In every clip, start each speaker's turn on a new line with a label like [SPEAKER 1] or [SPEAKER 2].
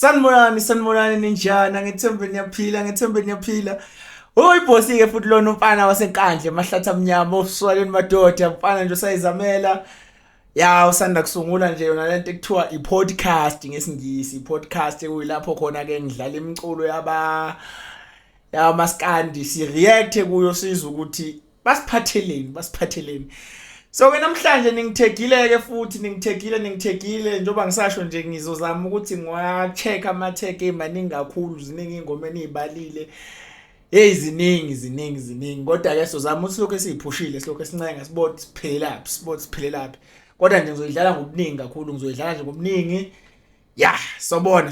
[SPEAKER 1] Sanibonani ninjani ngithembe niyaphila. Bosi ke futhi lona umfana wasenkandle emahlathi amnyama oswaleni madoda umfana nje usayizamela. Ya usanda kusungula nje yona lento ekuthiwa i-podcast ngesingisi. I-podcast kuyilapho khona ke ngidlala imiculo yamaskandi si-react kuyo sizwe ukuthi basiphatheleni. So ke namhlanje ningithegile ke njengoba ngisasho nje ngizozama ukuthi ngiwa-check ama-tag emaningi kakhulu, ziningi ingoma enizibalile. Hey ziningi kodwa ke sizozama ukuthi lokho esiyiphushile silokho esincenga siphelelaphi. Kodwa nje ngizoyidlala ngobuningi kakhulu, ngizoyidlala nje ngobuningi. Yeah, sobona.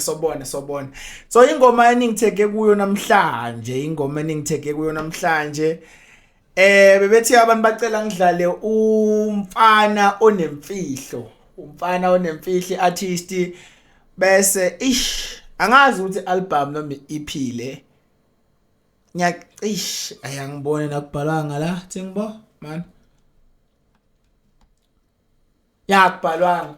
[SPEAKER 1] So ingoma eningithege kuyo namhlanje, bebethi abantu bacela ngidlale umfana onemfihlo artist bese angazi ukuthi album noma EP le ayangibone nakubhalwanga la thingibo man yakubhalwanga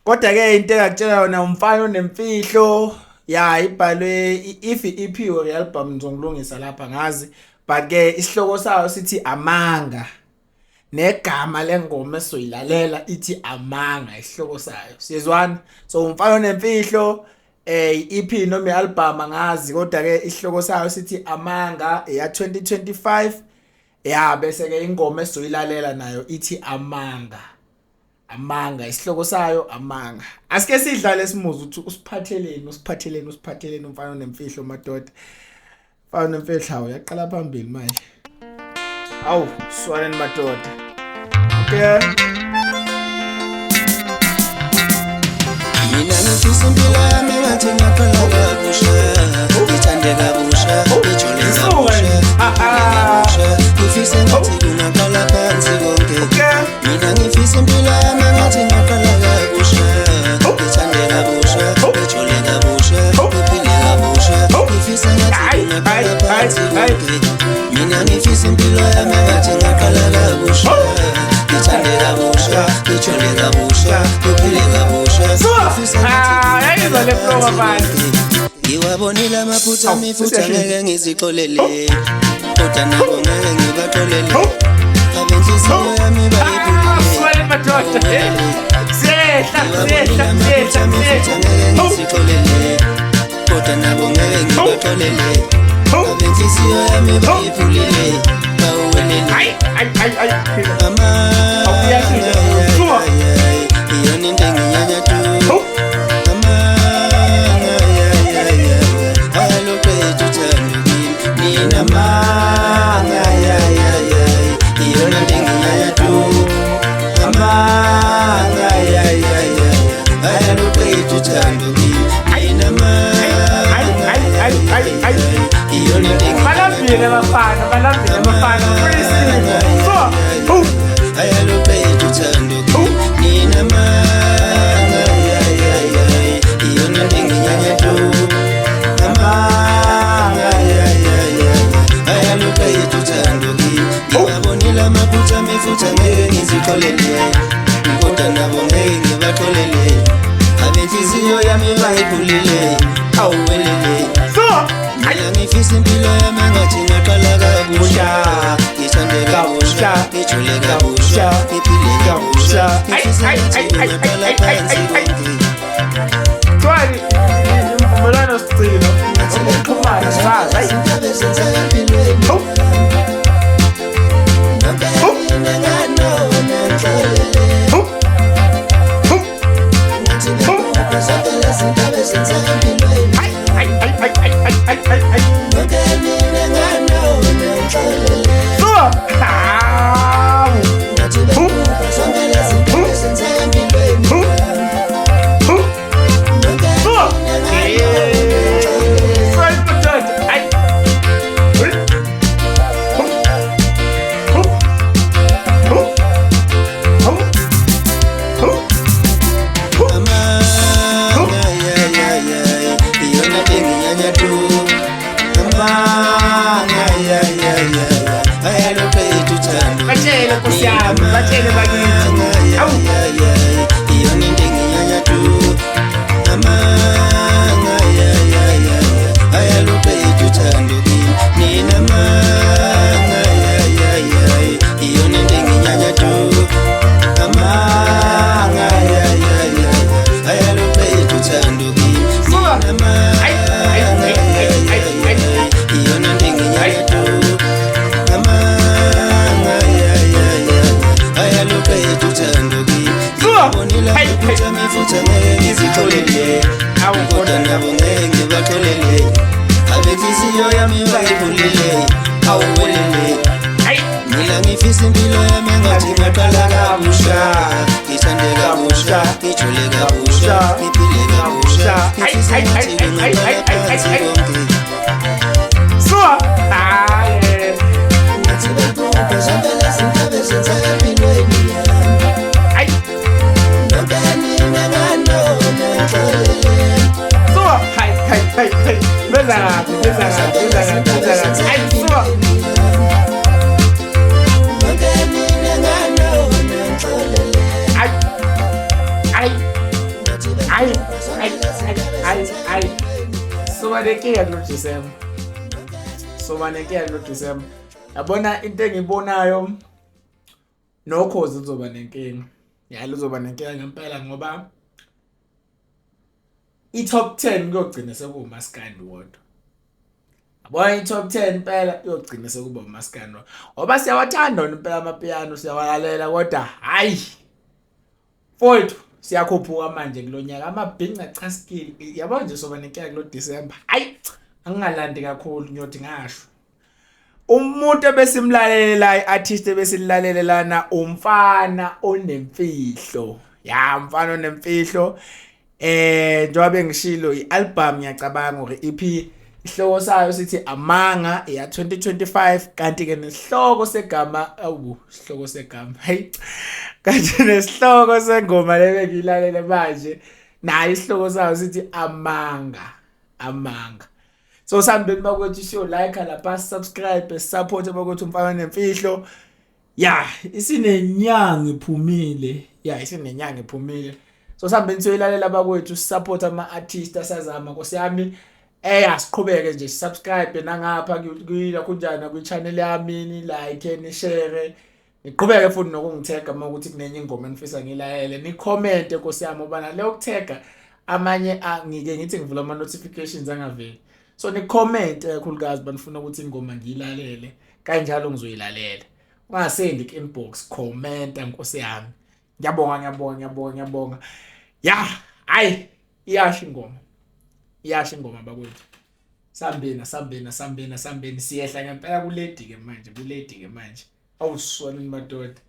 [SPEAKER 1] kodwa ke into engakutshela yona umfana onemfihlo ibhalwe if EP or album ngizongilungisa lapha ngazi. But ke isihloko sayo sithi amanga, negama lengoma esoyilalela ithi amanga isihloko sayo. Sizwana? So umfana onemfihlo EP noma i-album angazi kodwa ke isihloko sayo sithi amanga ya 2025. Bese ke ingoma esoyilalela nayo ithi amanga isihloko sayo amanga. Asike sidlale simuze ukuthi usiphatheleni umfana onemfihlo madoda. Fana mfethu yaqala phambili manje. Awu, swaleni madoda. Okay.
[SPEAKER 2] Mina ngifisa impilo yami ngathi ngaqala kabusha. Ngithande kabusha, ngijole kabusha. Ngifisa ngathi ngaqala phansi konke. Mina ngifisa impilo yami ngathi ngaqala kabusha. Ngithande kabusha, ngijole kabusha. Ngiphile kabusha. Ngifisa ngathi ngaqala phansi konke. Mina ngifisa impilo yami ngathi ngaqala kabusha. Ngithande kabusha, ngijole kabusha. Ngiphile kabusha. Ngiwabonile amaphutha mifuthi ngeke ngizixolele, kodwa nabo ngeke ngibaxolele. Abenhliziyo yami
[SPEAKER 1] swale madoda. Sehla.
[SPEAKER 2] ngizixolele, kodwa nabo ngeke ngibaxolele. Abenhliziyo yami bayivulile, bawelele. Iyona into enginyanya tu.
[SPEAKER 1] Balambile mafana pretty simple.
[SPEAKER 2] Abenhliziyo yami bayivulile, awuwelele. Ngifisa impilo yami ngathi ngaqala kabusha. Ngithande kabusha, ngijule kabusha, ngiphile kabusha. Ngifisa ngathi ngaqala phansi konke.
[SPEAKER 1] Twali, imvumelwano sicilo. Ukuxhumana sazi.
[SPEAKER 2] Izinto ezenzayo empilweni.
[SPEAKER 1] Batshele bakithi.
[SPEAKER 2] Iyona into enginyanya tu. Ama ngifisa impilo yami engathi ngaqala kabusha ngithande kabusha ngijule kabusha ngiphile kabusha ngifisa engathi kungaqala phansi konke ngathi bebuka zonke lezi zinto ezenzayo empilweni yami nonke mina nganoma ngixolele
[SPEAKER 1] sobanekela lo December yabona into engibonayo nokhozi lizoba nenkinga lizoba nenkinga ngempela ngoba i-top 10 kuyogcina sekuba uMaskandi wodwa yabona i-top 10 impela kuyogcina sekuba uMaskandi wodwa ngoba siyawathanda impela amapiano siyawalalela kodwa hayi mfowethu siyakhuphuka manje kulonyaka amabhinqa chaskile yabona nje soba nenkinga kulo December hayi angingalandi kakhulu ngiyothi ngasho umuntu ebesimlalela iartist ebesilalela lana umfana onemfihlo mfana onemfihlo njengoba ngishilo ialbum ngiyacabanga ukuthi EP isihloko sayo sithi Amanga ya 2025 kanti ke nesihloko segama isihloko segama kanti nesihloko sengoma lebengilalele manje nayo isihloko sayo sithi Amanga so sambeni bakwethu show like lapha subscribe support bakwethu umfana nemfihlo isinenyanga iphumile so sambeni siyoyilalela bakwethu support ama artists asazama Nkosi yami siqhubeke nje subscribe nangapha kuyila kunjani ku channel yami ni like ni share niqhubeke futhi nokungitag ukuthi kunenye ingoma enifisa ngilayele ni comment Nkosi yami ubana le ukutag amanye ngike ngithi ngivula ama notifications angaveli so ni comment kakhulukazi banifuna ukuthi ingoma ngiyilalele kanjalo ngizoyilalela ungasendi inbox comment Nkosi yami ngiyabonga iyasho ingoma bakwethu sambena siyehla ngempela kuledi ke manje awusona madoda